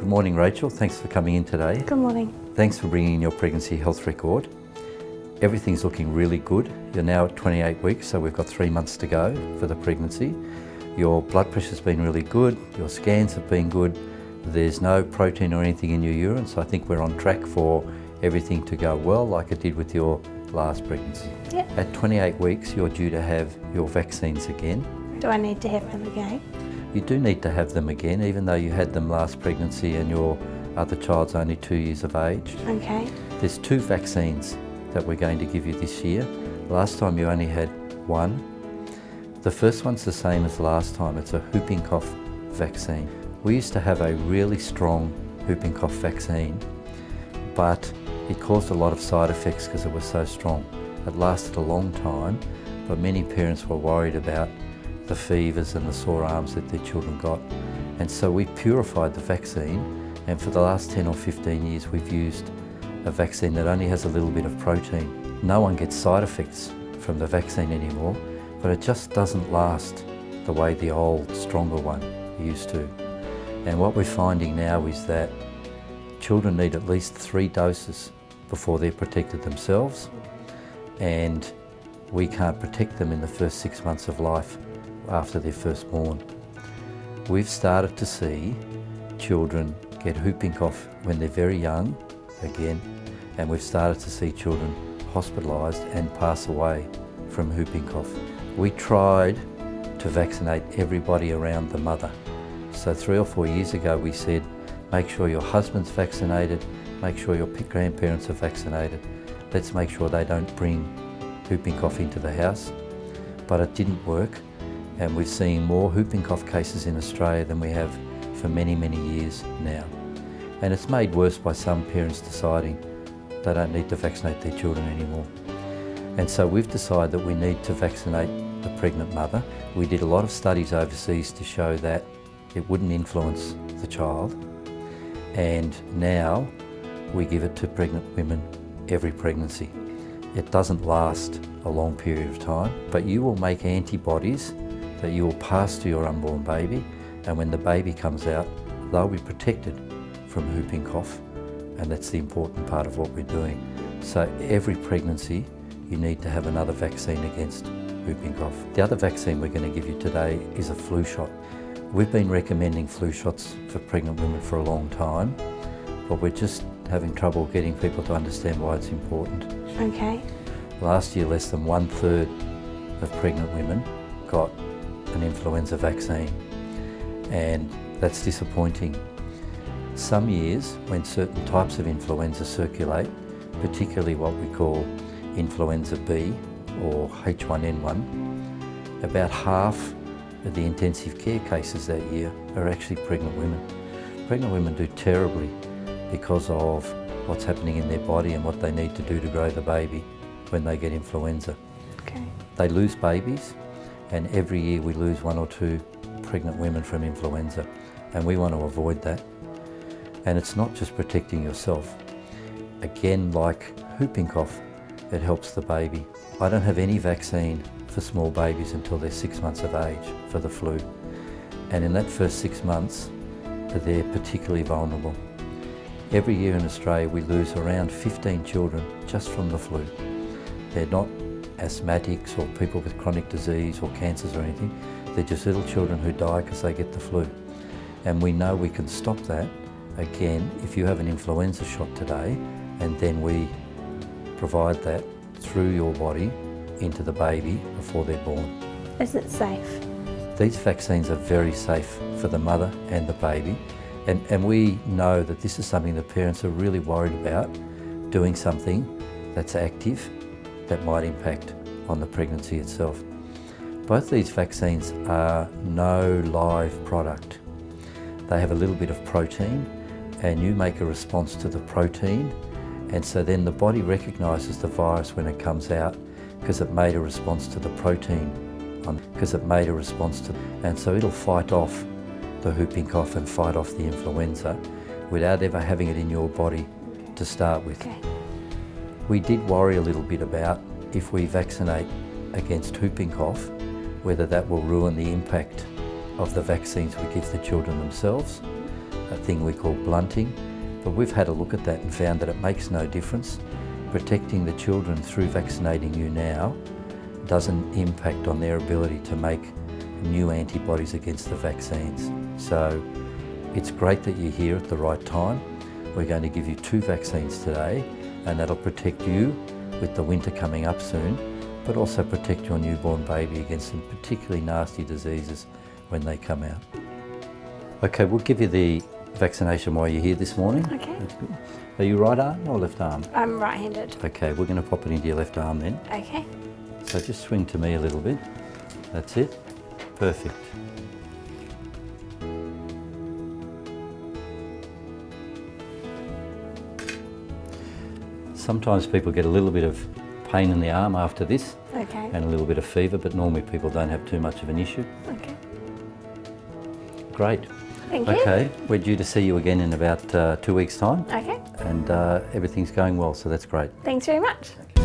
Good morning, Rachel. Thanks for coming in today. Good morning. Thanks for bringing in your pregnancy health record. Everything's looking really good. You're now at 28 weeks, so we've got 3 months to go for the pregnancy. Your blood pressure's been really good. Your scans have been good. There's no protein or anything in your urine, so I think we're on track for everything to go well, like it did with your last pregnancy. Yep. At 28 weeks, you're due to have your vaccines again. Do I need to have them again? You do need to have them again, even though you had them last pregnancy and your other child's only 2 years of age. Okay. There's 2 vaccines that we're going to give you this year. Last time you only had 1. The first one's the same as last time. It's a whooping cough vaccine. We used to have a really strong whooping cough vaccine, but it caused a lot of side effects because it was so strong. It lasted a long time, but many parents were worried about the fevers and the sore arms that their children got. And so we purified the vaccine, and for the last 10 or 15 years we've used a vaccine that only has a little bit of protein. No one gets side effects from the vaccine anymore, but it just doesn't last the way the old, stronger one used to. And what we're finding now is that children need at least 3 doses before they're protected themselves, and we can't protect them in the first 6 months of life after they're first born. We've started to see children get whooping cough when they're very young again, and we've started to see children hospitalised and pass away from whooping cough. We tried to vaccinate everybody around the mother. So 3 or 4 years ago we said, make sure your husband's vaccinated, make sure your grandparents are vaccinated, let's make sure they don't bring whooping cough into the house. But it didn't work, and we're seeing more whooping cough cases in Australia than we have for many, many years now. And it's made worse by some parents deciding they don't need to vaccinate their children anymore. And so we've decided that we need to vaccinate the pregnant mother. We did a lot of studies overseas to show that it wouldn't influence the child, and now we give it to pregnant women every pregnancy. It doesn't last a long period of time, but you will make antibodies that you will pass to your unborn baby, and when the baby comes out, they'll be protected from whooping cough, and that's the important part of what we're doing. So every pregnancy you need to have another vaccine against whooping cough. The other vaccine we're going to give you today is a flu shot. We've been recommending flu shots for pregnant women for a long time, but we're just having trouble getting people to understand why it's important. Okay. Last year, less than 1/3 of pregnant women got an influenza vaccine, and that's disappointing. Some years, when certain types of influenza circulate, particularly what we call influenza B or H1N1, about half of the intensive care cases that year are actually pregnant women. Pregnant women do terribly because of what's happening in their body and what they need to do to grow the baby when they get influenza. Okay. They lose babies, and every year we lose 1 or 2 pregnant women from influenza, and we want to avoid that. And it's not just protecting yourself. Again, like whooping cough, it helps the baby. I don't have any vaccine for small babies until they're 6 months of age for the flu. And in that first 6 months, they're particularly vulnerable. Every year in Australia, we lose around 15 children just from the flu. They're not asthmatics or people with chronic disease or cancers or anything. They're just little children who die because they get the flu. And we know we can stop that, again, if you have an influenza shot today, and then we provide that through your body into the baby before they're born. Is it safe? These vaccines are very safe for the mother and the baby, and we know that this is something that parents are really worried about, doing something that's active that might impact on the pregnancy itself. Both these vaccines are no live product. They have a little bit of protein, and you make a response to the protein, and so then the body recognises the virus when it comes out because it made a response to the protein, and so it'll fight off the whooping cough and fight off the influenza without ever having it in your body to start with. Okay. We did worry a little bit about if we vaccinate against whooping cough, whether that will ruin the impact of the vaccines we give the children themselves. a thing we call blunting, but we've had a look at that and found that it makes no difference. Protecting the children through vaccinating you now doesn't impact on their ability to make new antibodies against the vaccines. So it's great that you're here at the right time. We're going to give you 2 vaccines today, and that'll protect you with the winter coming up soon, but also protect your newborn baby against some particularly nasty diseases when they come out. Okay, we'll give you the vaccination while you're here this morning. Okay. That's good. Are you right arm or left arm? I'm right-handed. Okay, we're going to pop it into your left arm then. Okay. So just swing to me a little bit. That's it. Perfect. Sometimes people get a little bit of pain in the arm after this Okay. and a little bit of fever, but normally people don't have too much of an issue. Okay. Great. Thank you. Okay, we're due to see you again in about 2 weeks' time, Okay. and everything's going well, so that's great. Thanks very much. Okay.